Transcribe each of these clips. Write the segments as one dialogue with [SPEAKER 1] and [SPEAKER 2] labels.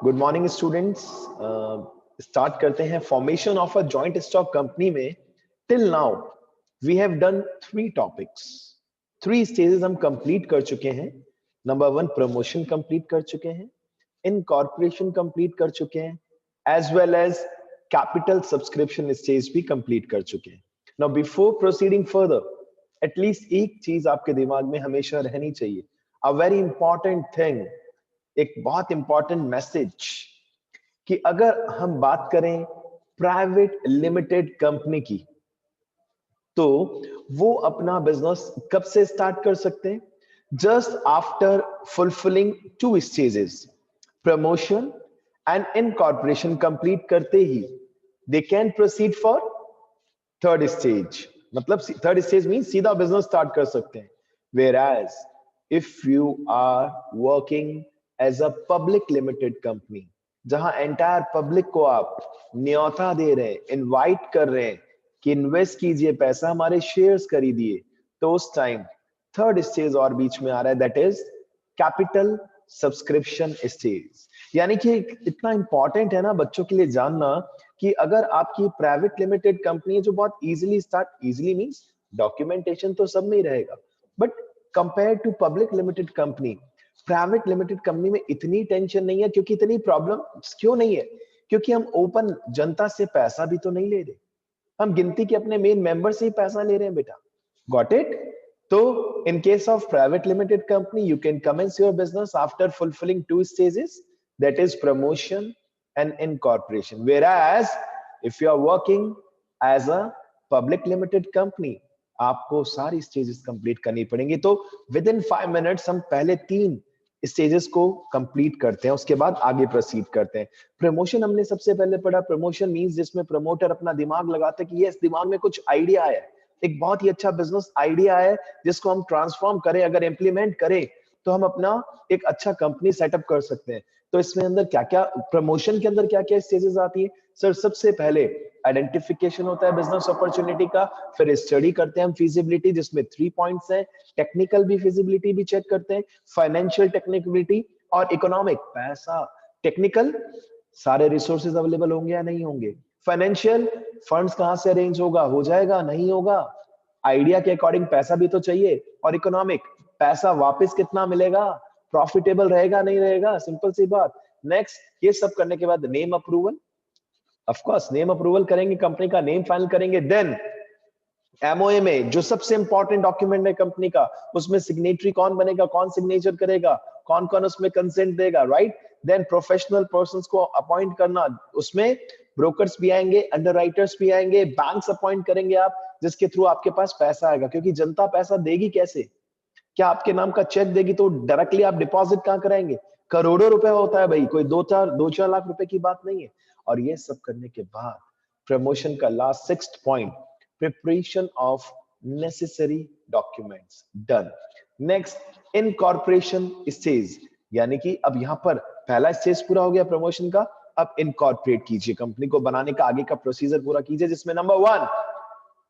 [SPEAKER 1] Good morning students. Start करते हैं formation of a joint stock company में। Till now we have done 3 topics, 3 stages हम complete कर चुके हैं। नंबर 1 प्रमोशन कंप्लीट कर चुके हैं, इनकॉर्पोरेशन कंप्लीट कर चुके हैं, as well as capital subscription stage भी कंप्लीट कर चुके हैं। Now before proceeding further, at least एक चीज आपके दिमाग में हमेशा रहनी चाहिए, अ वेरी इंपॉर्टेंट थिंग, एक बहुत इंपॉर्टेंट मैसेज, कि अगर हम बात करें प्राइवेट लिमिटेड कंपनी की, तो वो अपना बिजनेस कब से स्टार्ट कर सकते हैं? Just after fulfilling 2 stages, promotion and incorporation complete करते ही they can proceed for third stage. मतलब थर्ड स्टेज मीन सीधा बिजनेस स्टार्ट कर सकते हैं। Whereas if you are working as a public limited company, जहां एंटायर पब्लिक को आप न्योता दे रहे हैं, इनवाइट कर रहे हैं कि इन्वेस्ट कीजिए पैसा, हमारे शेयर्स खरीदिए, तो उस टाइम थर्ड स्टेज और बीच में आ रहा है, that is capital subscription stage. यानी कि इतना इंपॉर्टेंट है ना बच्चों के लिए जानना कि अगर आपकी प्राइवेट लिमिटेड कंपनी है जो बहुत easily start, easily means documentation तो सब में ही रहेगा, but compare to public limited company, private limited company में इतनी टेंशन नहीं है। क्योंकि इतनी प्रॉब्लम क्यों नहीं है? क्योंकि हम ओपन जनता से पैसा भी तो नहीं ले रहे, हम गिनती के अपने मेन मेंबर से ही पैसा ले रहे हैं बेटा। Got it? तो in case of private limited company, you can commence your business after fulfilling 2 stages, that is promotion and incorporation. Whereas if you are working as a public limited company, आपको सारी stages complete करनी पड़ेंगी। तो with in 5 minutes हम पहले 3 stages को complete करते हैं, उसके बाद आगे प्रोसीड करते हैं। प्रमोशन हमने सबसे पहले पढ़ा। प्रमोशन मींस जिसमें प्रमोटर अपना दिमाग लगाता है कि ये दिमाग में कुछ आइडिया है, एक बहुत ही अच्छा बिजनेस आइडिया है जिसको हम ट्रांसफॉर्म करें, अगर इंप्लीमेंट करें तो हम अपना एक अच्छा कंपनी सेटअप कर सकते हैं। तो इसमें अंदर क्या क्या, प्रमोशन के अंदर क्या क्या स्टेजेस आती है? सर सबसे पहले आइडेंटिफिकेशन होता है बिजनेस अपॉर्चुनिटी का, फिर स्टडी करते हैं हम फिजिबिलिटी, जिसमें 3 पॉइंट्स हैं। टेक्निकल भी फिजिबिलिटी भी चेक करते हैं, फाइनेंशियल टेक्निकबिलिटी और इकोनॉमिक। पैसा, टेक्निकल सारे रिसोर्सेज अवेलेबल होंगे या नहीं होंगे, फाइनेंशियल फंड्स कहां से अरेंज होगा, हो जाएगा नहीं होगा, आइडिया के अकॉर्डिंग पैसा भी तो चाहिए, और इकोनॉमिक पैसा वापस कितना मिलेगा, प्रॉफिटेबल रहेगा नहीं रहेगा, सिंपल सी बात। नेक्स्ट ये सब करने के बाद name approval, of course name approval करेंगे, कंपनी का नेम फाइनल करेंगे। देन एमओए में जो सबसे इंपॉर्टेंट डॉक्यूमेंट है कंपनी का, उसमें सिग्नेटरी कौन बनेगा, कौन सिग्नेचर करेगा, कौन कौन उसमें कंसेंट देगा, राइट? देन प्रोफेशनल पर्संस को अपॉइंट करना, उसमें ब्रोकर्स भी आएंगे, अंडरराइटर्स भी आएंगे, बैंक्स अपॉइंट करेंगे आप, जिसके थ्रू आपके पास पैसा आएगा। क्योंकि जनता पैसा देगी कैसे? क्या आपके नाम का चेक देगी तो डायरेक्टली आप डिपॉजिट कहां कराएंगे? करोड़ों रुपए होता है भाई, कोई 2-4 लाख रुपए की बात नहीं है। और ये सब करने के बाद प्रमोशन का last 6th point, preparation of necessary documents, done. Next incorporation stage, यानी कि अब यहां पर पहला स्टेज पूरा हो गया प्रमोशन का, अब इनकॉर्पोरेट कीजिए, कंपनी को बनाने का आगे का प्रोसीजर पूरा कीजिए, जिसमें नंबर 1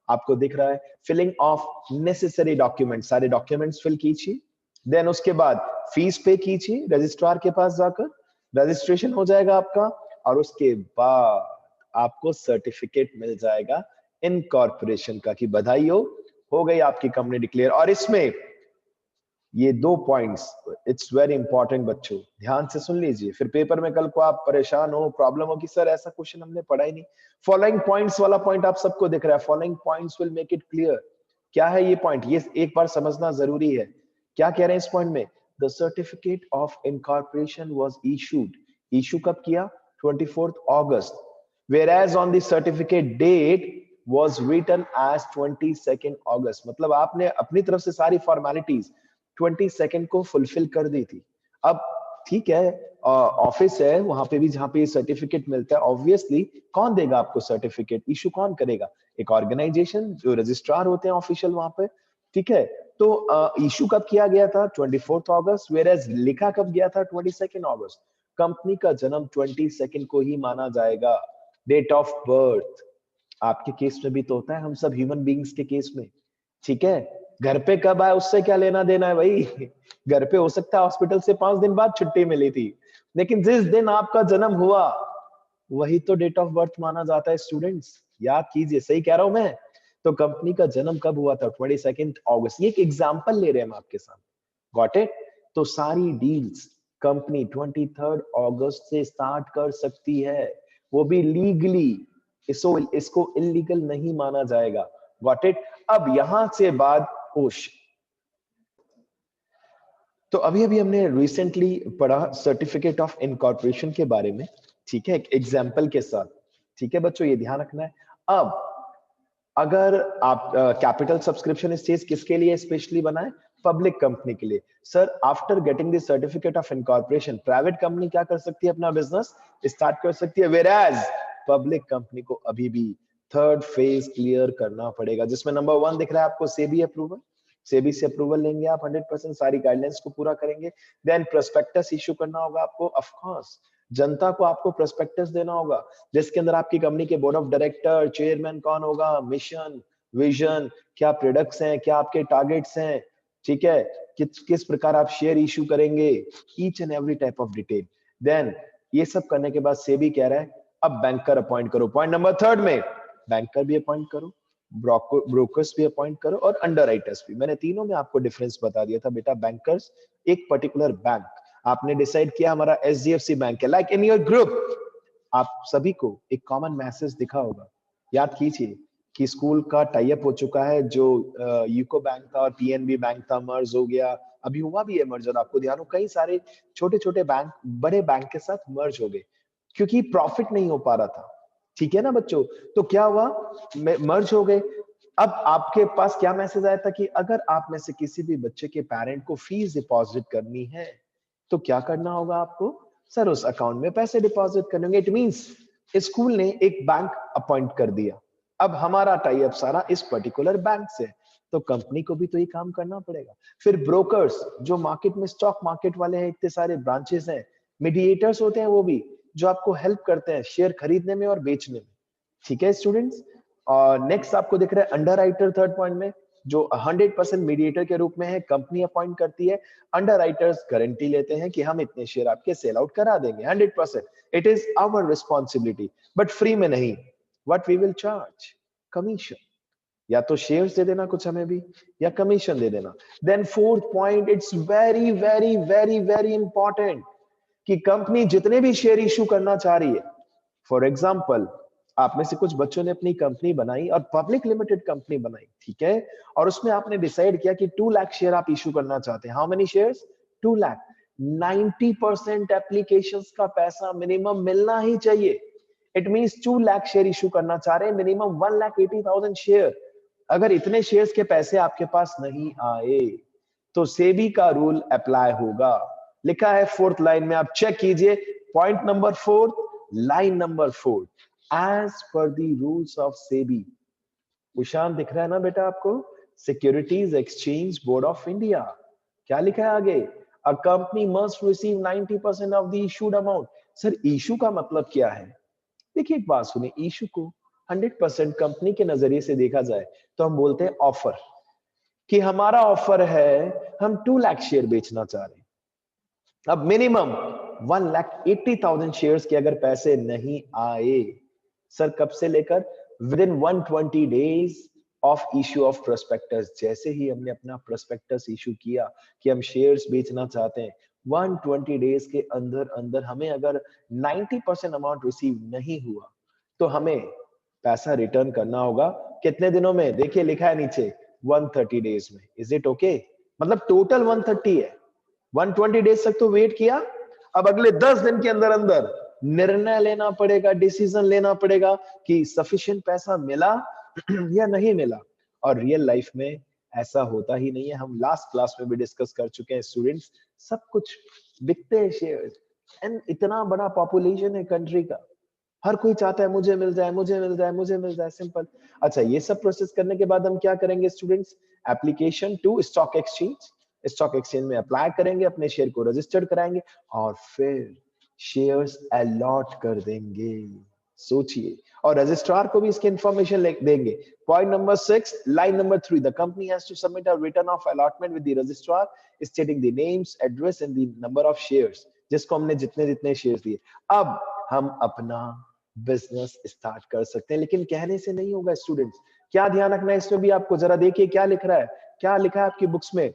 [SPEAKER 1] आपको दिख रहा है फिलिंग ऑफ नेसेसरी डॉक्यूमेंट, सारे डॉक्यूमेंट्स फिल कीजिए। देन उसके बाद फीस पे कीजिए रजिस्ट्रार के पास जाकर, रजिस्ट्रेशन हो जाएगा आपका, और उसके बाद आपको सर्टिफिकेट मिल जाएगा इनकॉर्पोरेशन का कि बधाई हो गई आपकी कंपनी डिक्लेयर। और इसमें ये 2 पॉइंट्स, इट्स वेरी इंपॉर्टेंट बच्चों, ध्यान से सुन लीजिए, फिर पेपर में कल को आप परेशान हो, प्रॉब्लम हो कि सर ऐसा क्वेश्चन हमने पढ़ा ही नहीं। फॉलोइंग पॉइंट्स वाला पॉइंट आप सबको दिख रहा है, following points will make it clear. क्या है ये पॉइंट, ये एक बार समझना जरूरी है। क्या कह रहे हैं इस पॉइंट में? The certificate of incorporation was issued, issue कब किया? 24th August, whereas on the certificate date was written as 22nd August। मतलब आपने अपनी तरफ से सारी फॉर्मेलिटीज 22nd को फुलफिल कर दी थी। अब ठीक है, ऑफिस है वहां पे भी जहां पे सर्टिफिकेट मिलता है, ऑब्वियसली कौन देगा आपको सर्टिफिकेट, इशू कौन करेगा? एक ऑर्गेनाइजेशन, जो रजिस्ट्रार होते हैं ऑफिशियल वहां पे, ठीक है। तो इशू कब किया गया था? 24th August, वेयर लिखा कब गया था? 22nd August। कंपनी का जन्म 22nd को ही माना जाएगा। डेट ऑफ बर्थ आपके केस में भी तो होता है, हम सब ह्यूमन बीइंग्स के केस में, ठीक है। घर पे कब आए उससे क्या लेना देना है भाई। घर पे हो सकता है हॉस्पिटल से 5 दिन बाद छुट्टी मिली थी, लेकिन जिस दिन आपका जन्म हुआ वही तो डेट ऑफ बर्थ माना जाता है स्टूडेंट्स। याद कीजिए, सही कह रहा हूं मैं। तो कंपनी का जन्म कब हुआ था? 22 अगस्त। ये एक एग्जांपल ले रहे हैं हम आपके साथ। Got it? तो सारी डील्स कंपनी 23 अगस्त से स्टार्ट कर सकती है, वो भी लीगली। इसको इलीगल नहीं माना जाएगा। Got it? अब यहां से बाद ओश, तो अभी अभी हमने रिसेंटली पढ़ा सर्टिफिकेट ऑफ इनकॉर्पोरेशन के बारे में, ठीक है, एक एग्जाम्पल के साथ। ठीक है बच्चों, ये ध्यान रखना है। अब अगर आप कैपिटल सब्सक्रिप्शन स्टेज किसके लिए स्पेशली बना है? पब्लिक कंपनी के लिए। Sir after getting the certificate of incorporation private company क्या कर सकती है? अपना बिजनेस स्टार्ट कर सकती है, वेराज पब्लिक कंपनी को अभी भी थर्ड फेज क्लियर करना पड़ेगा, जिसमें नंबर 1 दिख रहा है आपको, सेबी अप्रूवल। सेबी से अप्रूवल लेंगे आप, 100% सारी गाइडलाइंस को पूरा करेंगे। देन प्रोस्पेक्टस इशू करना होगा आपको, ऑफ कोर्स जनता को आपको प्रोस्पेक्टस देना होगा, जिसके अंदर आपकी कंपनी के बोर्ड ऑफ डायरेक्टर, चेयरमैन कौन होगा, मिशन, विजन, क्या प्रोडक्ट्स हैं, क्या आपके टारगेट्स हैं, ठीक है, किस प्रकार आप शेयर इशू करेंगे, each and every type of detail. Then ये सब करने के बाद सेबी कह रहा है अब बैंकर अपॉइंट करो। पॉइंट नंबर 3 में बैंकर भी अपॉइंट करो, ब्रोकर्स भी अपॉइंट करो और अंडरराइटर्स भी। मैंने तीनों में आपको डिफरेंस बता दिया था बेटा। बैंकर्स एक पर्टिकुलर बैंक, आपने डिसाइड किया हमारा एचडीएफसी बैंक है, लाइक इन योर ग्रुप आप सभी को एक कॉमन मैसेज दिखा होगा। याद कीजिए कि स्कूल का टाई अप हो चुका है, जो यूको बैंक था और पीएनबी बैंक था, मर्ज हो गया। अभी हुआ भी है मर्जर, आपको ध्यान हो, कई सारे छोटे छोटे बैंक बड़े बैंक के साथ मर्ज हो गए क्योंकि प्रॉफिट नहीं हो पा रहा था। ठीक है ना बच्चों? तो क्या हुआ, मर्ज हो गए। अब आपके पास क्या मैसेज आया था कि अगर आप में से किसी भी बच्चे के पेरेंट को फीस डिपॉजिट करनी है तो क्या करना होगा आपको? सर उस अकाउंट में पैसे डिपॉजिट करेंगे। इट मींस स्कूल ने एक बैंक अपॉइंट कर दिया। अब हमारा टाई अप सारा इस पर्टिकुलर बैंक से, तो कंपनी को भी तो ये काम करना पड़ेगा। फिर ब्रोकर्स, जो मार्केट में स्टॉक मार्केट वाले हैं, इतने सारे ब्रांचेस हैं, मीडिएटर्स होते हैं वो भी, जो आपको हेल्प करते हैं शेयर खरीदने में और बेचने में। ठीक है स्टूडेंट्स? और नेक्स्ट आपको दिख रहा है अंडरराइटर, थर्ड पॉइंट में, जो 100% मीडिएटर के रूप में है, कंपनी अपॉइंट करती है। अंडरराइटर्स गारंटी लेते हैं कि हम इतने शेयर आपके सेल आउट करा देंगे 100%। It is our responsibility, but free में नहीं। What we will charge? Commission. या तो शेयर्स दे देना कुछ हमें भी, या कमीशन दे देना। Then fourth point, it's very very very very important कि कंपनी जितने भी शेयर इशू करना चाह रही है, फॉर एग्जाम्पल आप में से कुछ बच्चों ने अपनी कंपनी बनाई और पब्लिक लिमिटेड कंपनी बनाई, ठीक है, और उसमें आपने डिसाइड किया कि 2 लाख शेयर आप इशू करना चाहते हैं। How many shares? 2 lakh. 90% applications का पैसा मिनिमम मिलना ही चाहिए। It means 2 lakh share issue करना चाह रहे हैं, मिनिमम 1,80,000 शेयर। अगर इतने शेयर्स के पैसे आपके पास नहीं आए तो सेबी का रूल अप्लाई होगा। लिखा है फोर्थ लाइन में, आप चेक कीजिए, point number 4, line number 4, as per the rules of SEBI. उशान दिख रहा है ना बेटा आपको? Securities exchange board of India. क्या लिखा है आगे? A company must receive 90% of the issued amount. Sir issue का मतलब क्या है? देखिए एक बात सुनिए, इशू को 100% कंपनी के नजरिए से देखा जाए तो हम बोलते हैं ऑफर, कि हमारा ऑफर है, हम 2 लाख शेयर बेचना चाह रहे हैं। अब मिनिमम 1,80,000 शेयर्स के अगर पैसे नहीं आए, सर कब से लेकर with in 120 days of issue of prospectus. जैसे ही हमने अपना प्रोस्पेक्टस इशू किया कि हम शेयर्स बेचना चाहते हैं, 120 डेज के अंदर अंदर हमें अगर 90% अमाउंट रिसीव नहीं हुआ तो हमें पैसा रिटर्न करना होगा। कितने दिनों में? देखिए लिखा है नीचे, 130 डेज में। Is it okay? मतलब टोटल 130 है, 120 डेज तक तो वेट किया। अब अगले 10 दिन के अंदर अंदर निर्णय लेना पड़ेगा, डिसीजन लेना पड़ेगा कि सफिशिएंट पैसा मिला या नहीं मिला। और रियल लाइफ में ऐसा होता ही नहीं है। हम लास्ट क्लास में भी डिस्कस कर चुके हैं स्टूडेंट्स, सब कुछ बिकते हैं शेयर्स, एंड इतना बड़ा पॉपुलेशन है कंट्री का, हर कोई चाहता है मुझे मिल जाए, मुझे मिल जाए, मुझे मिल जाए, सिंपल। अच्छा, ये सब प्रोसेस करने के बाद हम क्या करेंगे students? Application to stock exchange, stock exchange में अप्लाई करेंगे, अपने शेयर को रजिस्टर्ड कराएंगे और फिर शेयर्स अलॉट कर देंगे। सोचिए, और रजिस्ट्रार को भी इसकी इंफॉर्मेशन देंगे। Point number 6, line number 3, the company has to submit a return of allotment with the registrar stating the names, address and the number of shares, जिसको हमने जितने जितने शेयर्स दिए। अब हम अपना बिजनेस स्टार्ट कर सकते हैं, लेकिन कहने से नहीं होगा स्टूडेंट्स। क्या ध्यान रखना है इसमें भी आपको, जरा देखिए क्या लिख रहा है, क्या लिखा है आपकी बुक्स में।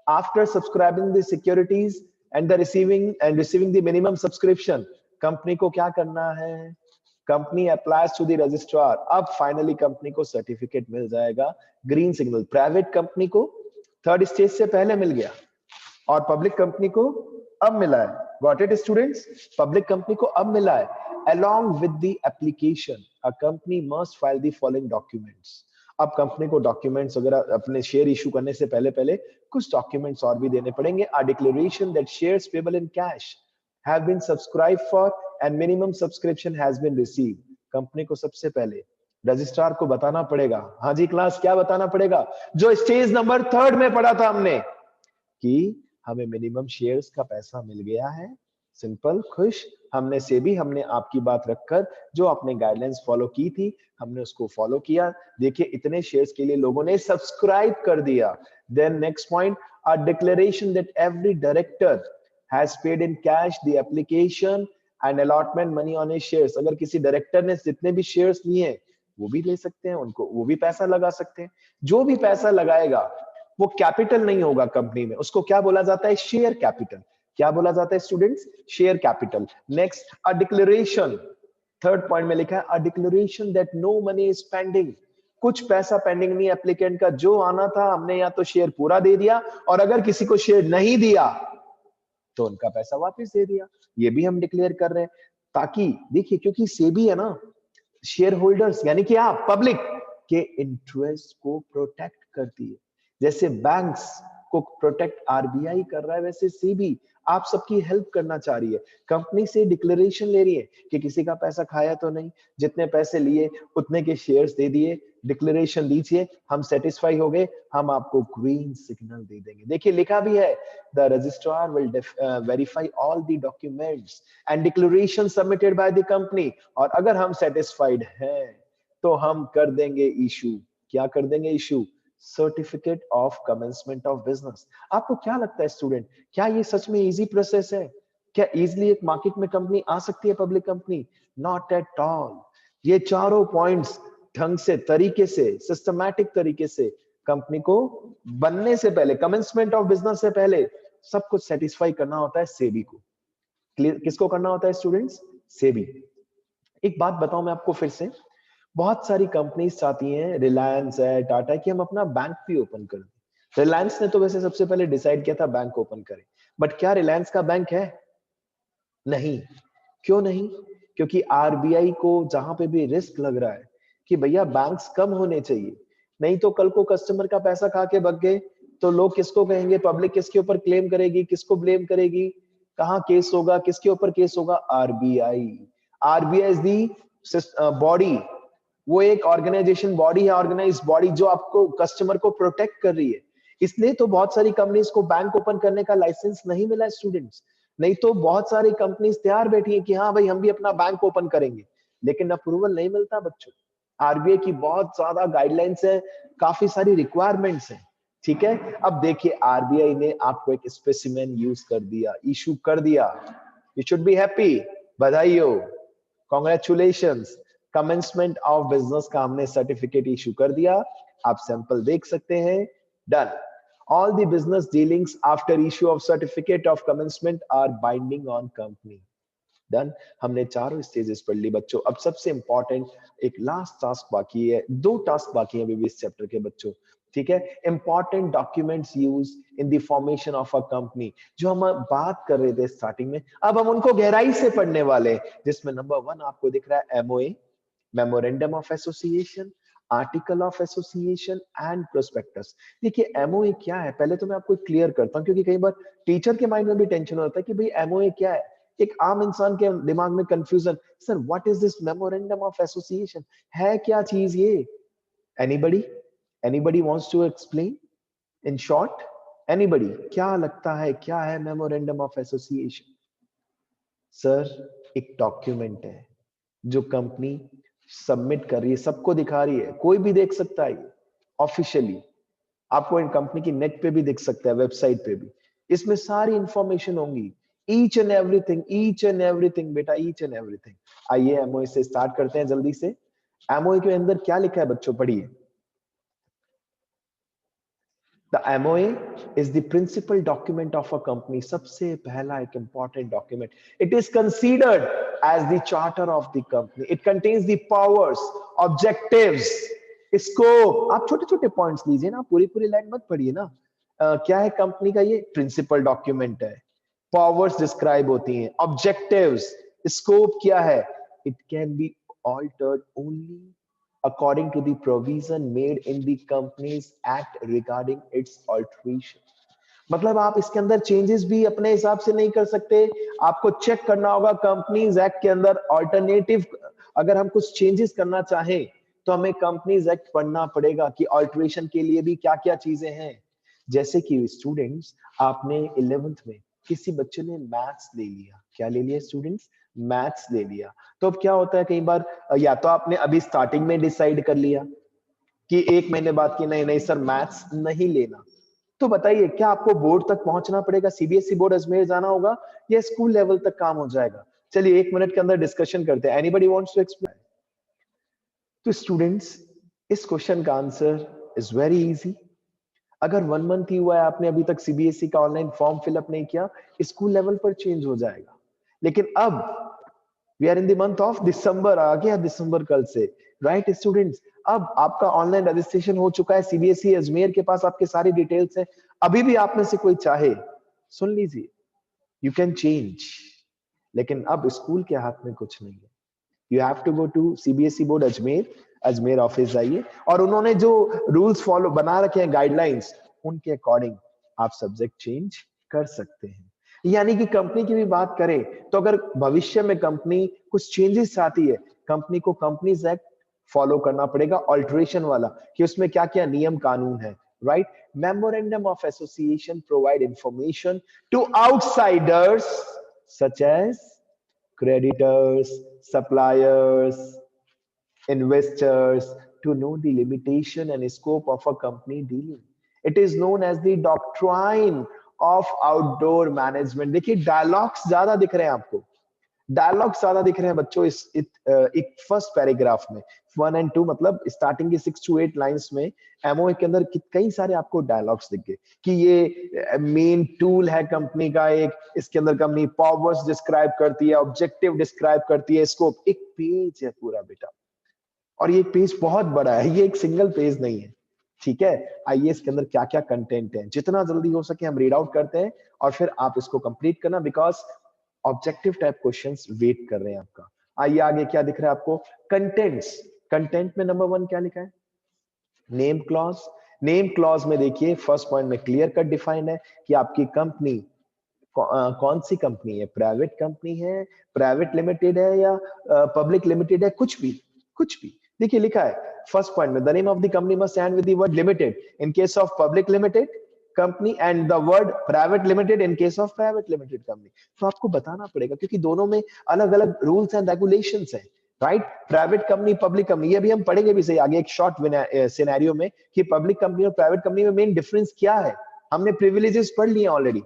[SPEAKER 1] After subscribing the securities and receiving the minimum subscription, company को क्या करना है, company applies to the registrar. अब फाइनली कंपनी को सर्टिफिकेट मिल जाएगा, ग्रीन सिग्नल। प्राइवेट कंपनी को थर्ड स्टेज से पहले मिल गया और पब्लिक कंपनी को अब मिला है। Got it students? Public company को अब मिला है। along with the application a company must file the following documents। अब कंपनी को डॉक्यूमेंट्स वगैरह अपने शेयर इशू करने से पहले पहले कुछ डॉक्यूमेंट्स और भी देने पड़ेंगे। a declaration that shares payable in cash have been subscribed for and minimum subscription has been received। Company को सबसे पहले रजिस्ट्रार को बताना पड़ेगा। हाँ जी क्लास, क्या बताना पड़ेगा? जो स्टेज नंबर 3 में पढ़ा था हमने कि हमें मिनिमम शेयर्स का पैसा मिल गया है। सिंपल, खुश। हमने आपकी बात रखकर जो आपने गाइडलाइंस फॉलो की थी, हमने उसको फॉलो किया। देखिए इतने शेयर्स के लिए लोगों ने सब्सक्राइब कर दिया। Then next point, a declaration that every director has paid in cash the application and allotment money on his shares. अगर किसी डायरेक्टर ने जितने भी शेयर्स लिए वो भी ले सकते हैं, उनको वो भी पैसा लगा सकते हैं। जो भी पैसा लगाएगा वो कैपिटल नहीं होगा कंपनी में, उसको क्या बोला जाता है? Share capital. क्या बोला जाता है students? Share capital. Next, a declaration, third point में लिखा है a declaration that no money is pending. कुछ पैसा पेंडिंग नहीं एप्लीकेंट का, जो आना था हमने या तो शेयर पूरा दे दिया, और अगर किसी को शेयर नहीं दिया तो उनका पैसा वापस दे दिया। ये भी हम डिक्लेयर कर रहे हैं ताकि देखिए, क्योंकि सेबी है ना, शेयर होल्डर्स यानी कि आप पब्लिक के इंटरेस्ट को प्रोटेक्ट करती है। जैसे बैंक्स को प्रोटेक्ट आरबीआई कर रहा है, वैसे सेबी आप सबकी हेल्प करना चाह रही है। कंपनी से डिक्लेरेशन ले रही है कि किसी का पैसा खाया तो नहीं, जितने पैसे लिए उतने के शेयर्स दे दिए, डिक्लेरेशन दीजिए, हम सेटिस्फाई हो गए, हम आपको ग्रीन सिग्नल दे देंगे। देखिए लिखा भी है, the registrar will verify all the documents and declaration submitted by the company. और अगर हम सेटिस्फाइड हैं तो हम कर देंगे इशू। क्या कर देंगे issue? Certificate of commencement of business. आपको क्या लगता है स्टूडेंट, क्या ये सच में इजी प्रोसेस है? क्या इजीली एक मार्केट में कंपनी आ सकती है, public company? Not at all. ये चारों पॉइंट्स ढंग से, तरीके से, सिस्टमैटिक तरीके से कंपनी को बनने से पहले, कमेंसमेंट ऑफ बिजनेस से पहले सब कुछ सेटिस्फाई करना होता है सेबी को। किसको करना होता है स्टूडेंट्स? सेबी। एक बात बताऊं मैं आपको फिर से, बहुत सारी कंपनीज चाहती हैं, रिलायंस है, टाटा, कि हम अपना बैंक भी ओपन कर दें। रिलायंस ने तो वैसे सबसे पहले डिसाइड किया था बैंक ओपन करें, बट क्या रिलायंस का बैंक है? नहीं। क्यों नहीं? क्योंकि आरबीआई को जहां पे भी रिस्क लग रहा है कि भैया बैंक्स कम होने चाहिए, नहीं तो कल को कस्टमर का पैसा खा के भग गए तो लोग किसको कहेंगे, पब्लिक किसके ऊपर क्लेम करेगी, किसको ब्लेम करेगी, कहां केस होगा, किसके ऊपर केस होगा? RBI. RBI is the body, वो एक ऑर्गेनाइजेशन बॉडी है, ऑर्गेनाइज्ड बॉडी जो आपको, कस्टमर को प्रोटेक्ट कर रही है। इसलिए तो बहुत सारी कंपनीज को बैंक ओपन करने का लाइसेंस नहीं मिला स्टूडेंट्स। नहीं तो बहुत सारी कंपनीज तैयार बैठी है कि हाँ भाई हम भी अपना बैंक ओपन करेंगे, लेकिन अप्रूवल नहीं मिलता बच्चों। आरबीआई की बहुत ज्यादा गाइडलाइंस है, काफी सारी रिक्वायरमेंट्स हैं। ठीक है, अब देखिए आरबीआई ने आपको एक स्पेसिमेन यूज कर दिया, इशू कर दिया। यू शुड बी हैप्पी, बधाई हो, कॉन्ग्रेचुलेशंस। कमेंसमेंट ऑफ बिजनेस का हमने सर्टिफिकेट इशू कर दिया, आप सैंपल देख सकते हैं। Done. All the business dealings after issue of certificate of commencement are binding on company. Done. हमने चारों स्टेजेस पढ़ ली बच्चों। अब सबसे इंपॉर्टेंट एक लास्ट टास्क बाकी है, 2 टास्क बाकी हैं अभी भी इस चैप्टर के बच्चों। ठीक है, important documents use in the formation of a company, जो हम बात कर रहे थे स्टार्टिंग में, अब हम उनको गहराई से पढ़ने वाले हैं। जिसमें नंबर 1 आपको दिख रहा है MOA, memorandum of association, article of association and prospectus. देखिए एमओए क्या है, पहले तो मैं आपको क्लियर करता हूं, क्योंकि कई बार टीचर के माइंड में भी टेंशन होता है कि भाई एमओए क्या है। एक आम इंसान के दिमाग में confusion, sir what is this memorandum of association, है क्या चीज ये? Anybody? Anybody wants to explain in short? Anybody, क्या लगता है क्या है मेमोरेंडम ऑफ एसोसिएशन? सर एक डॉक्यूमेंट है जो कंपनी सबमिट कर रही है सबको दिखा रही है, कोई भी देख सकता है ऑफिशियली, आपको इन कंपनी की नेट पे भी दिख सकता है, वेबसाइट पे भी, इसमें सारी इंफॉर्मेशन होंगी, ईच एंड एवरीथिंग बेटा, ईच एंड एवरीथिंग। आइए एमओए से स्टार्ट करते हैं जल्दी से। एमओए के अंदर क्या लिखा है बच्चों, पढ़िए। The MOA is the principal document of a company. सबसे पहला एक important document. It is considered as the charter of the company. It contains the powers, objectives, scope. आप छोटे छोटे पॉइंट्स लीजिए ना, पूरी पूरी लाइन मत पढ़िए ना। क्या है कंपनी का, ये प्रिंसिपल डॉक्यूमेंट है। पावर्स डिस्क्राइब होती हैं, ऑब्जेक्टिव्स, स्कोप क्या है, it can be altered only according to the provision made in the company's act regarding its alteration। मतलब आप इसके अंदर चेंजेस भी अपने हिसाब से नहीं कर सकते, आपको चेक करना होगा कंपनीज एक्ट के अंदर ऑल्टरनेटिव। अगर हम कुछ चेंजेस करना चाहें तो हमें कंपनीज एक्ट पढ़ना पड़ेगा कि ऑल्टरेशन के लिए भी क्या क्या चीजें हैं। जैसे कि स्टूडेंट्स, आपने 11th में किसी बच्चे ने मैथ्स ले लिया, क्या ले लिया स्टूडेंट्स, मैथ्स ले लिया, तो अब क्या होता है कई बार, या तो आपने अभी स्टार्टिंग में डिसाइड कर लिया कि 1 महीने बाद की नहीं नहीं सर मैथ्स नहीं लेना, तो बताइए क्या आपको बोर्ड तक पहुंचना पड़ेगा, सीबीएसई बोर्ड अजमेर जाना होगा, या स्कूल लेवल तक काम हो जाएगा। चलिए 1 मिनट के अंदर डिस्कशन करते हैं। Anybody wants to explain. तो स्टूडेंट्स, इस क्वेश्चन का आंसर इज वेरी इजी। अगर 1 मंथ ही हुआ है, आपने अभी तक सीबीएसई का ऑनलाइन फॉर्म फिलअप नहीं किया, स्कूल लेवल पर चेंज हो जाएगा। लेकिन अब we are in the month of December, आ गया दिसंबर कल से, राइट स्टूडेंट्स। अब आपका ऑनलाइन रजिस्ट्रेशन हो चुका है, सीबीएसई अजमेर के पास आपके सारी डिटेल्स हैं। अभी भी आप में से कोई चाहे, सुन लीजिए, यू कैन चेंज, लेकिन अब स्कूल के हाथ में कुछ नहीं है। You have to go to CBSE board Ajmer, Ajmer office जाइए, और उन्होंने जो रूल्स फॉलो बना रखे हैं, गाइडलाइंस, उनके अकॉर्डिंग आप सब्जेक्ट चेंज कर सकते हैं। यानी कि कंपनी की भी बात करें तो अगर भविष्य में कंपनी कुछ चेंजेस चाहती है, कंपनी को कंपनीज एक्ट फॉलो करना पड़ेगा, ऑल्टरेशन वाला, कि उसमें क्या क्या नियम कानून है, right. Memorandum of association provide information to outsiders such as creditors, suppliers, investors, to know the limitation and scope of a company dealing. It is known as the doctrine of outdoor management। देखिए dialogues ज्यादा दिख रहे हैं आपको, dialogues ज्यादा दिख रहे हैं बच्चों एक फर्स्ट पैराग्राफ में, 1 और 2, मतलब स्टार्टिंग की 6 to 8 लाइंस में एमओए के अंदर कई सारे आपको डायलॉग्स दिख गए कि ये मेन टूल है कंपनी का एक, इसके अंदर कंपनी पावर्स डिस्क्राइब करती है, ऑब्जेक्टिव डिस्क्राइब करती है, स्कोप, एक पेज है पूरा बेटा, और ये पेज बहुत बड़ा है, ये एक सिंगल पेज नहीं है, ठीक है। आइए इसके अंदर क्या क्या कंटेंट है, जितना जल्दी हो सके हम रीड आउट करते हैं, और फिर आप इसको कंप्लीट करना, because objective type questions wait कर रहे हैं आपका। आइए आगे क्या दिख रहा है आपको, कंटेंट्स। कंटेंट में नंबर 1 क्या लिखा है, नेम क्लॉज। नेम क्लॉज में देखिए फर्स्ट पॉइंट में क्लियर कट डिफाइंड है कि आपकी कंपनी कौन सी कंपनी है, प्राइवेट कंपनी है, प्राइवेट लिमिटेड है, या पब्लिक लिमिटेड है, कुछ भी, कुछ भी। देखिए लिखा है फर्स्ट पॉइंट में, the name of the company must and with the word limited in case of public limited company, and the word private limited in case of private limited company. तो आपको बताना पड़ेगा क्योंकि दोनों में अलग अलग रूल्स एंड रेगुलेशंस हैं, right. Private company, public company, ये भी हम पढ़ेंगे भी सही आगे एक शॉर्ट सिनेरियो में कि पब्लिक कंपनी और प्राइवेट कंपनी में मेन डिफरेंस क्या है। हमने प्रिविलेजेस पढ़ लिए ऑलरेडी।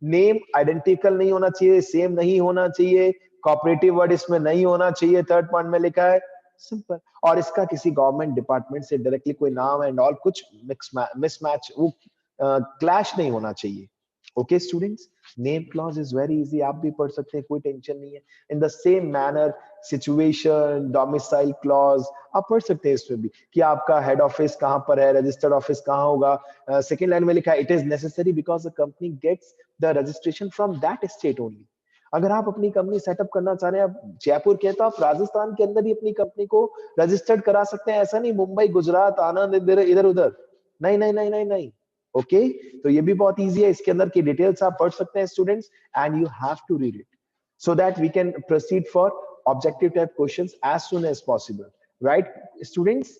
[SPEAKER 1] नेम आइडेंटिकल नहीं होना चाहिए, सेम नहीं होना चाहिए, कॉपरेटिव वर्ड इसमें नहीं होना चाहिए, थर्ड पॉइंट में लिखा है, सिंपल। और इसका किसी गवर्नमेंट डिपार्टमेंट से डायरेक्टली कोई नाम एंड ऑल कुछ मिसमैच, वो क्लैश नहीं होना चाहिए। Okay students, name clause is very easy, आप भी पढ़ सकते हैं, कोई टेंशन नहीं है। In the same manner situation, domicile clause आप पढ़ सकते हैं इसमें भी कि आपका हेड ऑफिस कहां पर है, रजिस्टर्ड ऑफिस कहां होगा। सेकंड लाइन में लिखा है, it is necessary because the company gets the registration from that state only. अगर आप अपनी कंपनी सेटअप करना चाह रहे हैं, आप जयपुर के, तो आप राजस्थान के अंदर ही अपनी कंपनी को रजिस्टर्ड करा सकते हैं, ऐसा नहीं मुंबई, गुजरात, आनंद, इधर उधर, नहीं नहीं नहीं नहीं नहीं। ओके, तो ये भी बहुत इजी है, इसके अंदर की डिटेल्स आप पढ़ सकते हैं students, and you have to read it so that we can proceed for objective type questions as soon as possible, right students।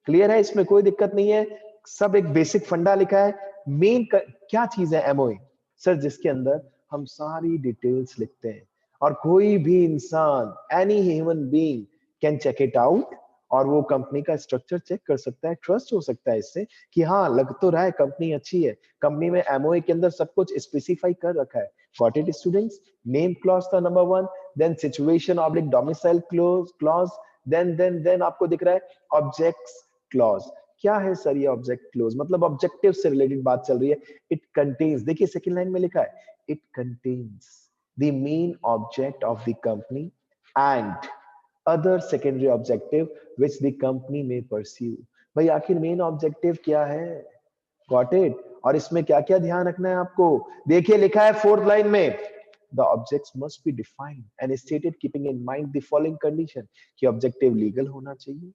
[SPEAKER 1] clear है, इसमें कोई दिक्कत नहीं है, सब एक बेसिक फंडा लिखा है। मेन क्या चीज है एमओए सर, जिसके अंदर हम सारी डिटेल्स लिखते हैं, और कोई भी इंसान, any human being can check it out, और वो कंपनी का स्ट्रक्चर चेक कर सकता है, ट्रस्ट हो सकता है इससे कि हाँ लग तो रहा है कंपनी अच्छी है, कंपनी में एमओए के अंदर सब कुछ स्पेसिफाई कर रखा है। Got it students? Name clause था number 1, then situation oblique domicile clause, then आपको दिख रहा है ऑब्जेक्ट्स क्लॉज। क्या है सर ये ऑब्जेक्ट क्लॉज? मतलब ऑब्जेक्टिव से रिलेटेड बात चल रही है। इट कंटेन्स, देखिए सेकंड लाइन में लिखा है, it contains the main object of the company and other secondary objective which the company may pursue। भाई आखिर मेन ऑब्जेक्टिव क्या है? Got it? और इसमें क्या क्या ध्यान रखना है आपको? देखिए लिखा है फोर्थ लाइन में, the objects must be defined and stated keeping in mind the following condition, कि ऑब्जेक्टिव लीगल होना चाहिए,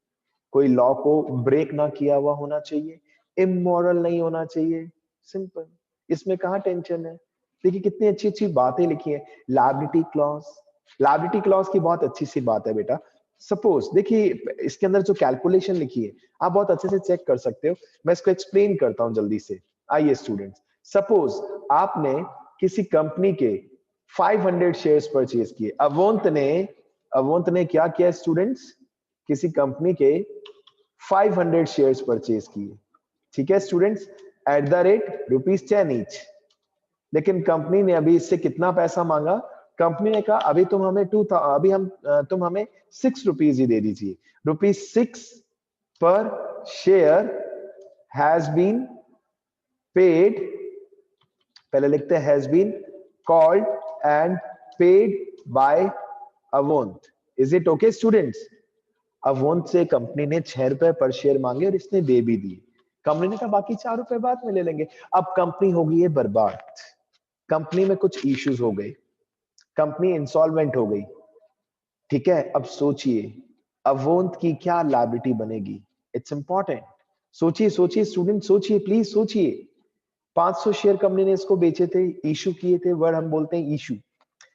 [SPEAKER 1] कोई लॉ को ब्रेक ना किया हुआ होना चाहिए, इमोरल नहीं होना चाहिए, सिंपल। इसमें कहाँ टेंशन है? देखिए कितनी अच्छी अच्छी बातें लिखी है। लायबिलिटी क्लॉज, लायबिलिटी क्लॉज की बहुत अच्छी सी बात है बेटा। सपोज देखिए इसके अंदर जो कैलकुलेशन लिखी है आप बहुत अच्छे से चेक कर सकते हो, मैं इसको एक्सप्लेन करता हूं जल्दी से। आइए स्टूडेंट्स, सपोज आपने किसी कंपनी के 500 शेयर्स परचेज किए। अवंत ने क्या किया स्टूडेंट्स? किसी कंपनी के 500 शेयर्स परचेज किए, ठीक है students, at the rate ₹10 each. लेकिन कंपनी ने अभी इससे कितना पैसा मांगा? कंपनी ने कहा अभी तुम हमें तुम हमें ₹6 ही दे दीजिए। ₹6 पर शेयर हैज बीन पेड, पहले लिखते हैं has been called and paid by Avant. Is it okay students? Avant से कंपनी ने ₹6 पर शेयर मांगे और इसने दे भी दिए। कंपनी ने कहा बाकी ₹4 बाद में ले लेंगे। अब कंपनी हो गई है बर्बाद, कंपनी में कुछ इश्यूज हो गए, कंपनी इंसॉल्वेंट हो गई, ठीक है। अब सोचिए अवंत की क्या लायबिलिटी बनेगी? It's important. सोचिए सोचिए स्टूडेंट, सोचिए प्लीज सोचिए। 500 शेयर कंपनी ने इसको बेचे थे, इशू किए थे, वर्ड हम बोलते हैं इशू,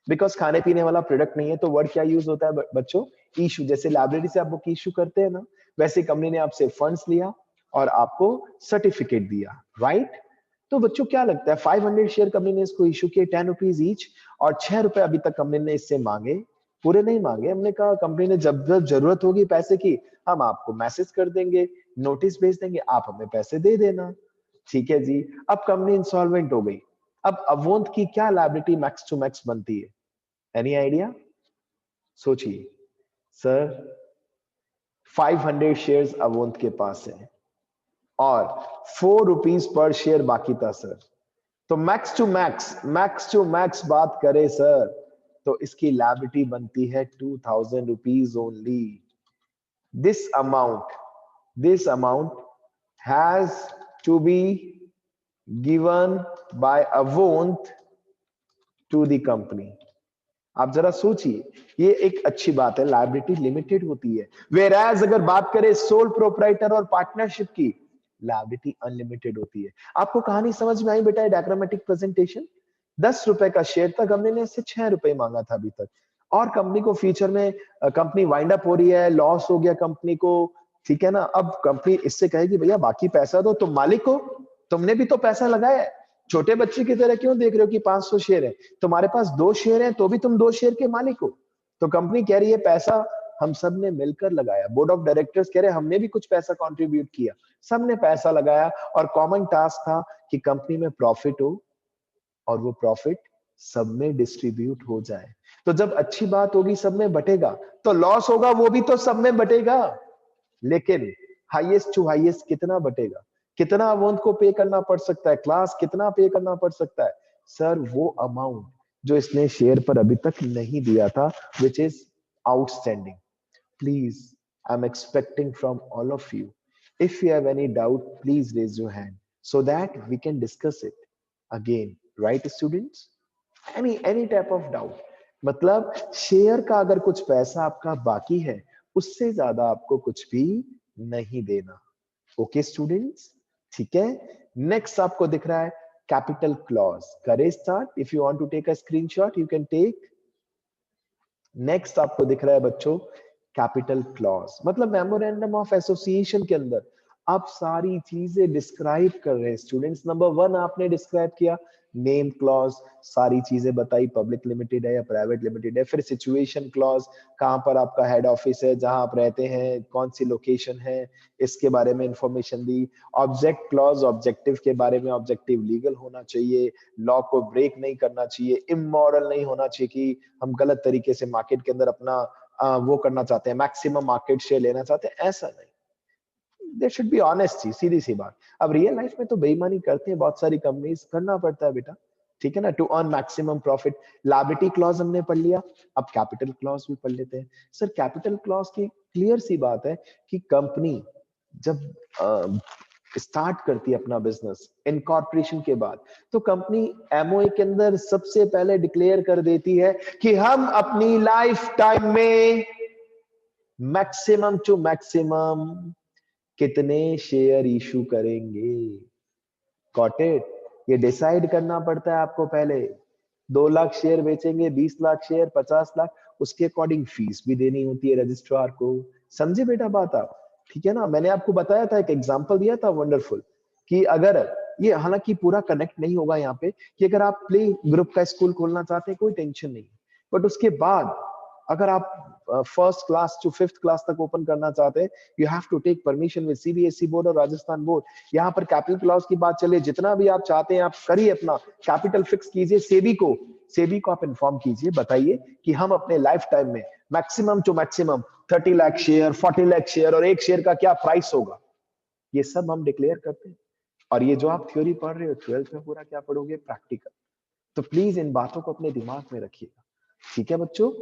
[SPEAKER 1] बिकॉज खाने पीने वाला प्रोडक्ट नहीं है तो वर्ड क्या यूज होता है बच्चों? इशू। जैसे लाइब्रेरी से आप बुक इशू करते हैं ना, वैसे कंपनी ने आपसे फंड्स लिया और आपको सर्टिफिकेट दिया, राइट? तो बच्चों क्या लगता है 500 शेयर कंपनी ने इसको इशू किए ₹10 ईच, और ₹6 अभी तक कंपनी ने इससे मांगे, पूरे नहीं मांगे। हमने कहा कंपनी ने जब जब जरूरत होगी पैसे की हम आपको मैसेज कर देंगे, नोटिस भेज देंगे, आप हमें पैसे दे देना, ठीक है जी। अब कंपनी इंसॉल्वेंट हो गई, अब अवंत की क्या लायबिलिटी मैक्स टू मैक्स बनती है? Any idea? सोचिए सर, 500 शेयर्स अवंत के पास है और ₹4 पर शेयर बाकी था सर, तो मैक्स टू मैक्स बात करें सर तो इसकी लायबिलिटी बनती है ₹2000 only. This amount has to be given by Avant to the company. आप जरा सोचिए, ये एक अच्छी बात है, लायबिलिटी लिमिटेड होती है। वेयरएज अगर बात करें सोल प्रोप्राइटर और पार्टनरशिप की, लायबिलिटी अनलिमिटेड होती है। आपको कहानी समझ में आई बेटा? Diagrammatic presentation. ₹10 का शेयर था, कंपनी ने इससे ₹6 मांगा था अभी तक, और कंपनी को फ्यूचर में कंपनी वाइंड अप हो रही है, लॉस हो गया कंपनी को, ठीक है ना। अब कंपनी इससे कहेगी भैया बाकी पैसा दो, तुम मालिक हो, तुमने भी तो पैसा लगाया है। छोटे बच्चे की तरह क्यों देख रहे हो कि 500 शेयर है? तुम्हारे पास 2 शेयर है तो भी तुम 2 शेयर के मालिक हो। तो कंपनी कह रही है पैसा हम सब ने मिलकर लगाया, बोर्ड ऑफ डायरेक्टर्स कह रहे हैं हमने भी कुछ पैसा कंट्रीब्यूट किया, सबने पैसा लगाया, और कॉमन टास्क था कि कंपनी में प्रॉफिट हो और वो प्रॉफिट सब में डिस्ट्रीब्यूट हो जाए। तो जब अच्छी बात होगी सब में बटेगा, तो लॉस होगा वो भी तो सब में बटेगा, लेकिन हाईएस्ट टू हाईएस्ट कितना बटेगा? कितना अमाउंट को पे करना पड़ सकता है? क्लास कितना पे करना पड़ सकता है? सर वो अमाउंट जो इसने शेयर पर अभी तक नहीं दिया था, which is outstanding. Please, I'm expecting from all of you. If you have any doubt, please raise your hand so that we can discuss it again. Right, students? Any type of doubt. मतलब share का अगर कुछ पैसा आपका बाकी है, उससे ज्यादा आपको कुछ भी नहीं देना। ओके स्टूडेंट्स, ठीक है। नेक्स्ट आपको दिख रहा है कैपिटल क्लॉज। करे start. If you want to take a screenshot you can take. Next आपको दिख रहा है बच्चों कैपिटल क्लॉज, मतलब मेमोरेंडम ऑफ एसोसिएशन के अंदर आप सारी चीजें डिस्क्राइब कर रहे हैं स्टूडेंट्स। नंबर 1 आपने डिस्क्राइब किया, नेम क्लॉज, सारी चीजें बताई, पब्लिक लिमिटेड है या प्राइवेट लिमिटेड है। फिर सिचुएशन क्लॉज, कहाँ पर आपका हेड ऑफिस है, जहां आप रहते हैं, कौन सी लोकेशन है, इसके बारे में इंफॉर्मेशन दी। ऑब्जेक्ट क्लॉज, ऑब्जेक्टिव के बारे में, ऑब्जेक्टिव लीगल होना चाहिए, लॉ को ब्रेक नहीं करना चाहिए, इमोरल नहीं होना चाहिए कि हम गलत तरीके से मार्केट के अंदर अपना वो करना चाहते हैं, मैक्सिमम मार्केट शेयर लेना चाहते हैं, ऐसा नहीं। देयर शुड बी ऑनेस्टी, सीधी सी बात। अब रियल लाइफ में तो बेईमानी करते हैं बहुत सारी कंपनीज, करना पड़ता है बेटा, ठीक है ना, to earn maximum profit. Liability clause हमने पढ़ लिया, अब कैपिटल क्लॉज भी पढ़ लेते हैं। सर कैपिटल क्लॉज की क्लियर सी बात है कि कंपनी जब स्टार्ट करती है अपना बिजनेस इनकॉर्पोरेशन के बाद, तो कंपनी एमओए के अंदर सबसे पहले डिक्लेयर कर देती है कि हम अपनी लाइफ टाइम में मैक्सिमम टू मैक्सिमम कितने शेयर इशू करेंगे। Got it? ये डिसाइड करना पड़ता है आपको पहले। 2 लाख शेयर बेचेंगे, 20 लाख शेयर, 50 लाख, उसके अकॉर्डिंग फीस भी देनी होती है रजिस्ट्रार को। समझे बेटा बात आप? ठीक है ना, मैंने आपको बताया था, एक एग्जांपल दिया था वंडरफुल, कि अगर ये हालांकि पूरा कनेक्ट नहीं होगा यहाँ पे, कि अगर आप प्ले ग्रुप का स्कूल खोलना चाहते हैं कोई टेंशन नहीं, बट उसके बाद अगर आप first class to 5th class तक ओपन करना चाहते हैं, you have to take permission with CBSE board और राजस्थान बोर्ड। यहाँ पर कैपिटल क्लॉज की बात चले, जितना भी आप चाहते हैं आप करिए, अपना कैपिटल फिक्स कीजिए, सेबी को आप इन्फॉर्म कीजिए, बताइए कि हम अपने लाइफ टाइम में maximum to maximum 30 lakh share, 40 lakh share, और एक शेयर का क्या प्राइस होगा, ये सब हम डिक्लेयर करते हैं। और ये जो आप थ्योरी पढ़ रहे हो 12th में, पूरा क्या पढ़ोगे, प्रैक्टिकल। तो प्लीज इन बातों को अपने दिमाग में रखिएगा, ठीक है बच्चों।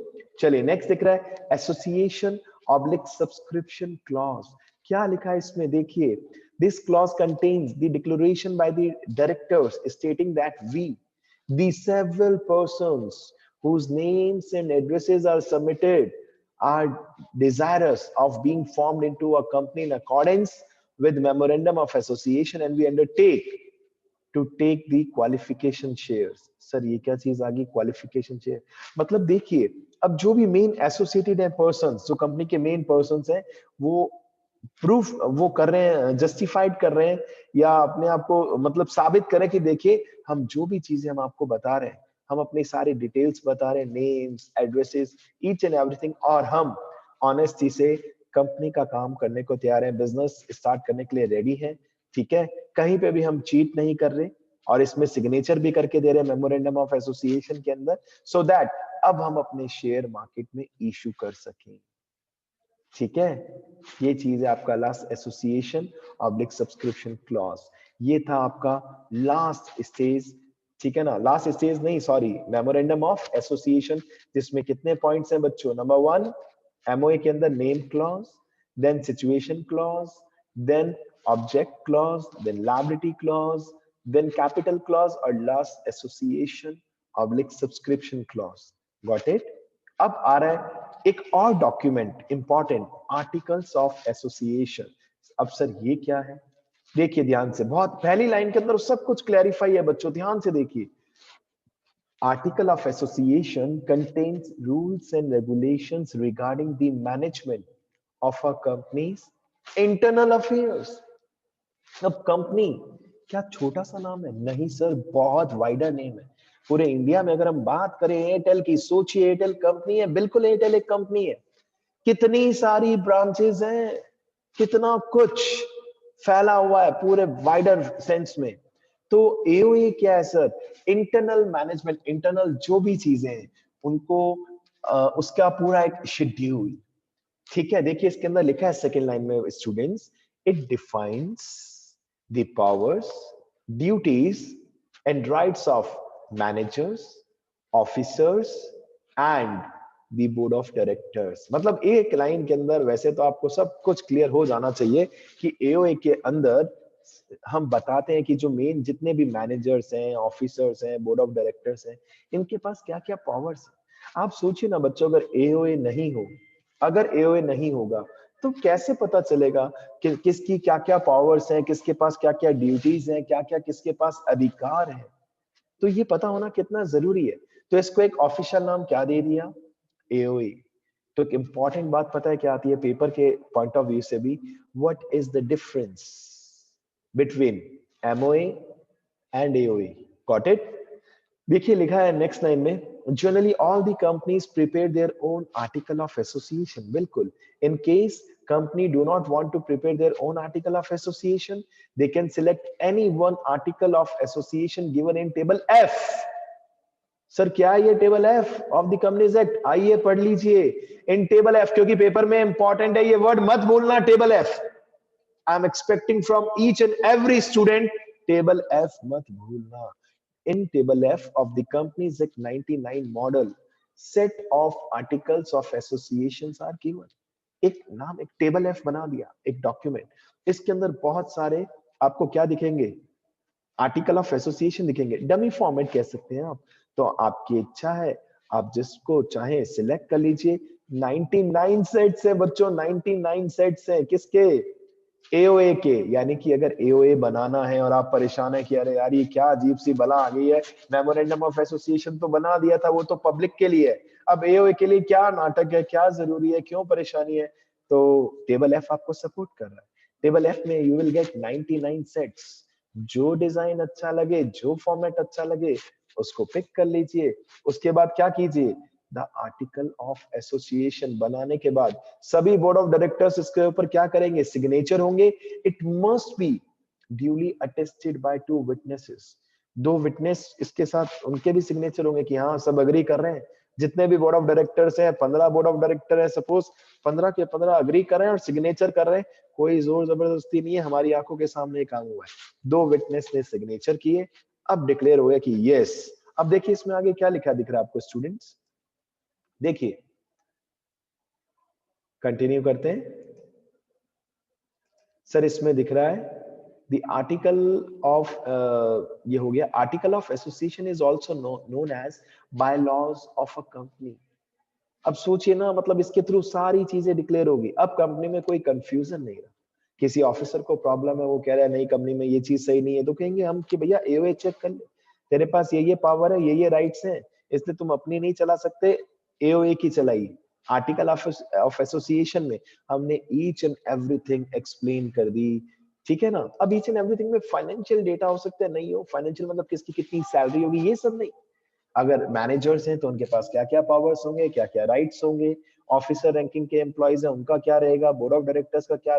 [SPEAKER 1] चलिए नेक्स्ट दिख रहा है एसोसिएशन ऑब्लिक सब्सक्रिप्शन क्लॉज। क्या लिखा है इसमें, देखिए, this clause contains the declaration by the directors stating that we, the several persons whose names and addresses are submitted, are desirous of being formed into a company in accordance with memorandum of association, and we undertake to take the qualification shares। Sir ये क्या चीज आ गई, qualification share? मतलब देखिए, अब जो भी main associated है पर्सन, जो कंपनी के मेन पर्सन है, वो प्रूफ वो कर रहे हैं, जस्टिफाइड कर रहे हैं, या अपने आप को मतलब साबित करें कि देखिए हम जो भी चीजें हम आपको बता रहे हैं, हम अपनी सारी डिटेल्स बता रहे हैं, names, addresses, each and everything, और हम ऑनेस्टी से कंपनी का काम करने को तैयार हैं, बिजनेस स्टार्ट करने के लिए रेडी हैं, ठीक है। कहीं पे भी हम चीट नहीं कर रहे, और इसमें सिग्नेचर भी करके दे रहे हैं मेमोरेंडम ऑफ एसोसिएशन के अंदर, सो दैट अब हम अपने शेयर मार्केट में इशू कर सकें, ठीक है। ये चीज है आपका last association oblique subscription clause. ये था आपका लास्ट स्टेज, ठीक है ना, लास्ट स्टेज नहीं, सॉरी, मेमोरेंडम ऑफ एसोसिएशन, जिसमें कितने पॉइंट्स हैं बच्चों। नंबर 1 एमओए के अंदर name clause, then situation clause, then object clause, then liability clause, then capital clause, और last association oblique subscription clause. Got it? अब आ रहा है एक और document important, articles of association. अब सर ये क्या है, देखिए ध्यान से, बहुत पहली लाइन के अंदर सब कुछ क्लैरिफाई है बच्चों, ध्यान से देखिए। Article of association contains rules and regulations regarding the management of a companies internal affairs. अब कंपनी क्या छोटा सा नाम है? नहीं सर, बहुत वाइडर नेम है। पूरे इंडिया में अगर हम बात करें एयरटेल की, सोचिए एयरटेल कंपनी है, बिल्कुल एयरटेल एक कंपनी है, कितनी सारी ब्रांचेस हैं, कितना कुछ फैला हुआ है पूरे वाइडर सेंस में। तो एओए क्या है सर? इंटरनल मैनेजमेंट, इंटरनल जो भी चीजें हैं उनको उसका पूरा एक शेड्यूल, ठीक है। देखिए इसके अंदर लिखा है सेकेंड लाइन में students, it defines the powers, duties and rights of managers, officers and the board of directors. मतलब एक लाइन के अंदर वैसे तो आपको सब कुछ क्लियर हो जाना चाहिए कि एओए के अंदर हम बताते हैं कि जो मेन जितने भी मैनेजर्स हैं, ऑफिसर्स हैं, बोर्ड ऑफ डायरेक्टर्स हैं, इनके पास क्या क्या पावर्स हैं। आप सोचिए ना बच्चों, अगर एओए नहीं हो, अगर एओए नहीं होगा तो कैसे पता चलेगा कि किसकी क्या क्या पावर्स हैं, किसके पास क्या क्या ड्यूटीज हैं, क्या क्या किसके पास अधिकार है। तो ये पता होना कितना जरूरी है। तो इसको एक ऑफिशियल नाम क्या दे दिया? एओए। तो एक इंपॉर्टेंट बात पता है क्या आती है पेपर के पॉइंट ऑफ व्यू से भी, what is the difference between MOA and AOA? Got it? देखिए लिखा है नेक्स्ट लाइन में, generally all the companies prepare their own article of association. बिल्कुल, in case company do not want to prepare their own article of association, they can select any one article of association given in table F. Sir क्या है ये table F of the companies act? आइए पढ़ लीजिए in table F, क्योंकि paper में important है ये वर्ड, मत भूलना table F. I am expecting from each and every student table F मत भूलना। In table F of the companies act 99 model, set of articles of associations are given. एक नाम, एक टेबल एफ बना दिया, एक डॉक्यूमेंट, इसके अंदर बहुत सारे आपको क्या दिखेंगे? आर्टिकल ऑफ एसोसिएशन दिखेंगे, डमी फॉर्मेट कह सकते हैं आप। तो आपकी इच्छा है, आप जिसको चाहे सिलेक्ट कर लीजिए। 99 सेट्स है बच्चों, 99 सेट्स हैं किसके? एओए के। यानी कि अगर एओए बनाना है और आप परेशान है कि अरे यार ये क्या अजीब सी बला आ गई है, मेमोरेंडम ऑफ एसोसिएशन तो बना दिया था, वो तो पब्लिक के लिए है, अब एओए के लिए क्या नाटक है, क्या जरूरी है, क्यों परेशानी है? तो टेबल एफ आपको सपोर्ट कर रहा है। टेबल एफ में यू विल गेट 99 सेट्स। जो डिजाइन अच्छा लगे, जो फॉर्मेट अच्छा लगे, उसको पिक कर लीजिए। उसके बाद क्या कीजिए? द आर्टिकल ऑफ एसोसिएशन बनाने के बाद सभी बोर्ड ऑफ डायरेक्टर्स इसके ऊपर क्या करेंगे? सिग्नेचर होंगे। It must be duly attested bye 2 witnesses. 2 witness इसके साथ, उनके भी सिग्नेचर होंगे कि हाँ सब अग्री कर रहे हैं। जितने भी बोर्ड ऑफ डायरेक्टर्स हैं, 15 बोर्ड ऑफ डायरेक्टर है, सपोज 15 के 15 अग्री कर रहे हैं और सिग्नेचर कर रहे हैं, कोई जोर जबरदस्ती नहीं है, हमारी आंखों के सामने काम हुआ है। 2 विटनेस ने सिग्नेचर किए, अब डिक्लेयर हो गया कि यस। अब देखिए इसमें आगे क्या लिखा दिख रहा है आपको स्टूडेंट्स, देखिए कंटिन्यू करते हैं। सर इसमें दिख रहा है द आर्टिकल ऑफ, ये हो गया, article of association is also known as bylaws of a company. अब सोचिए ना, मतलब इसके थ्रू सारी चीजें डिक्लेयर होगी। अब कंपनी में कोई कंफ्यूजन नहीं रहा। किसी ऑफिसर को प्रॉब्लम है, वो कह रहा है नहीं कंपनी में ये चीज सही नहीं है, तो कहेंगे हम कि भैया एओए चेक कर ले, तेरे पास ये पावर है, ये राइट्स हैं, इसलिए तुम अपनी नहीं चला सकते, एओए की चलाइए। आर्टिकल ऑफ एसोसिएशन में हमने ईच एंड एवरीथिंग एक्सप्लेन कर दी, ठीक है ना। अब ईच एंड एवरीथिंग में फाइनेंशियल डेटा हो सकता है, नहीं हो, फाइनेंशियल मतलब किसकी कितनी सैलरी होगी, ये सब नहीं। अगर मैनेजर्स हैं तो उनके पास क्या क्या पावर्स होंगे, क्या क्या राइट्स होंगे, ऑफिसर रैंकिंग के एम्प्लॉइज हैं उनका क्या रहेगा, बोर्ड ऑफ डायरेक्टर्स का क्या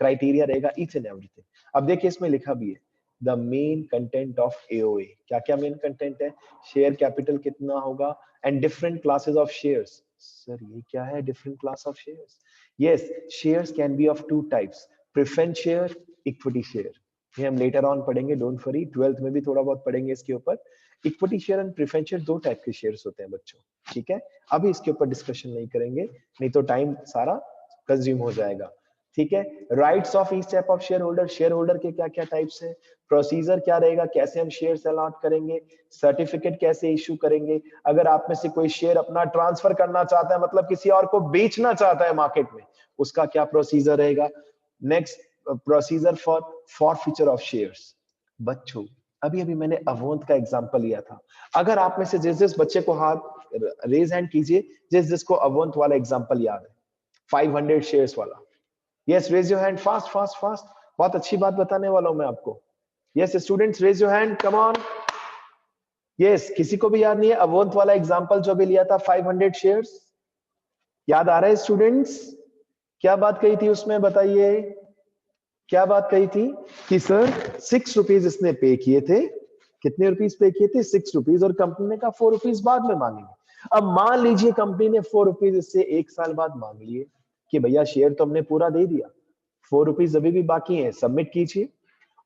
[SPEAKER 1] क्राइटेरिया रहेगा, ईच एंड एवरीथिंग। अब देखिए इसमें लिखा भी है the main content of AOA. क्या क्या मेन कंटेंट है? शेयर कैपिटल कितना होगा and different classes of shares. Sir ये क्या है different class of shares? Yes, shares can be of 2 types, preference share, equity share. ये हम लेटर ऑन पढ़ेंगे, डोंट वरी, 12th में भी थोड़ा बहुत पढ़ेंगे इसके ऊपर। Equity share and preference share 2 type के शेयर्स होते हैं बच्चों, ठीक है। अभी इसके ऊपर डिस्कशन नहीं करेंगे, नहीं तो टाइम सारा कंज्यूम हो जाएगा, ठीक है। Rights of each type of share holder, share holder के क्या क्या टाइप्स हैं, प्रोसीजर क्या रहेगा, कैसे हम शेयर अलॉट करेंगे, सर्टिफिकेट कैसे इशू करेंगे, अगर आप में से कोई शेयर अपना ट्रांसफर करना चाहता है, मतलब किसी और को बेचना चाहता है मार्केट में, उसका क्या प्रोसीजर रहेगा। Next, procedure for forfeiture of shares. बच्चों अभी अभी मैंने अवंत का एग्जांपल लिया था, अगर आप में से जिस बच्चे को हाथ रेज हैंड कीजिए जिसको अवंत वाला एग्जांपल याद है, 500 शेयर्स वाला। Yes, raise your hand, fast fast fast, बहुत अच्छी बात बताने वाला हूं मैं आपको। Yes students, raise your hand, come on. Yes, किसी को भी याद नहीं है अवंत वाला एग्जांपल जो भी लिया था, 500 शेयर्स? याद आ रहा है स्टूडेंट्स? क्या बात कही थी उसमें, बताइए क्या बात कही थी? कि सर 6 रुपीज इसने पे किए थे, कितने रुपीज पे किए थे? 6 रुपीज, और कंपनी ने कहा 4 रुपीज बाद में मांगेंगे। अब मान लीजिए कंपनी ने 4 रुपीज इससे 1 साल बाद मांग लिए कि भैया शेयर तो हमने पूरा दे दिया, 4 रुपीज अभी भी बाकी है, सबमिट कीजिए।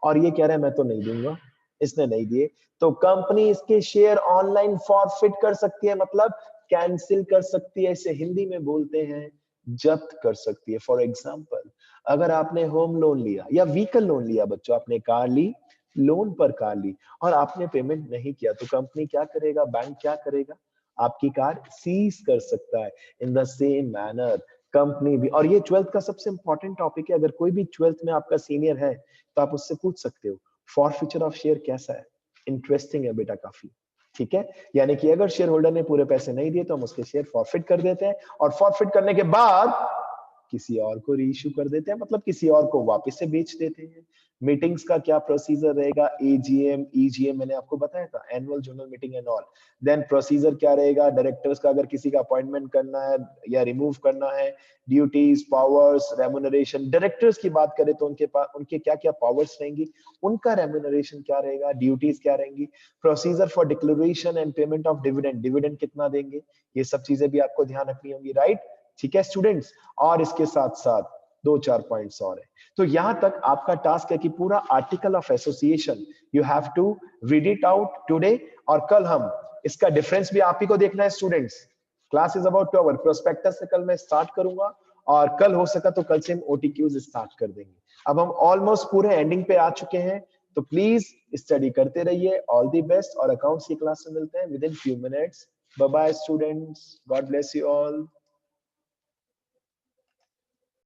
[SPEAKER 1] और ये कह रहा है मैं तो नहीं दूंगा, इसने नहीं दिए, तो कंपनी इसके शेयर ऑनलाइन फॉरफिट कर सकती है, मतलब कैंसिल कर सकती है, इसे हिंदी में बोलते हैं जब्त कर सकती है। फॉर एग्जाम्पल, अगर आपने होम लोन लिया या व्हीकल लोन लिया, बच्चों आपने कार ली, लोन पर कार ली और आपने पेमेंट नहीं किया, तो कंपनी क्या करेगा, बैंक क्या करेगा? आपकी कार सीज कर सकता है। In the same manner company भी, और ये 12th का सबसे इंपॉर्टेंट टॉपिक है, अगर कोई भी 12th में आपका सीनियर है तो आप उससे पूछ सकते हो फॉरफीचर ऑफ शेयर कैसा है, इंटरेस्टिंग है बेटा काफी, ठीक है, यानी कि अगर शेयर होल्डर ने पूरे पैसे नहीं दिए तो हम उसके शेयर फॉरफिट कर देते हैं, और फॉरफिट करने के बाद किसी और को रीइश्यू कर देते हैं, मतलब किसी और को वापस से बेच देते हैं। मीटिंग्स का क्या प्रोसीजर रहेगा, एजीएम ईजीएम मैंने आपको बताया था, annual general meeting and all. Then procedure क्या रहेगा, डायरेक्टर्स का अगर किसी का अपॉइंटमेंट करना है या रिमूव करना है, ड्यूटीज, पावर्स, रेम्युनरेशन। डायरेक्टर्स की बात करें तो उनके पास उनके क्या क्या पावर्स रहेंगी, उनका रेम्युनरेशन क्या रहेगा, ड्यूटीज क्या रहेंगी, procedure for declaration and payment of dividend, dividend कितना देंगे, ये सब चीजें भी आपको ध्यान रखनी होंगी, राइट। ठीक है स्टूडेंट्स, और इसके साथ साथ दो चार पॉइंट्स और है। तो यहां तक आपका टास्क है कि पूरा article of association you have to read it out today, और कल हम इसका डिफरेंस भी आप ही को देखना है students. Class is about to over, prospectus से कल मैं स्टार्ट करूंगा, और कल हो सका तो कल से हम ओटीक्यूज स्टार्ट कर देंगे। अब हम ऑलमोस्ट पूरे एंडिंग पे आ चुके हैं, तो प्लीज स्टडी करते रहिए। ऑल द बेस्ट, और अकाउंट्स की क्लास में मिलते हैं within few minutes. Bye bye students, God bless you all.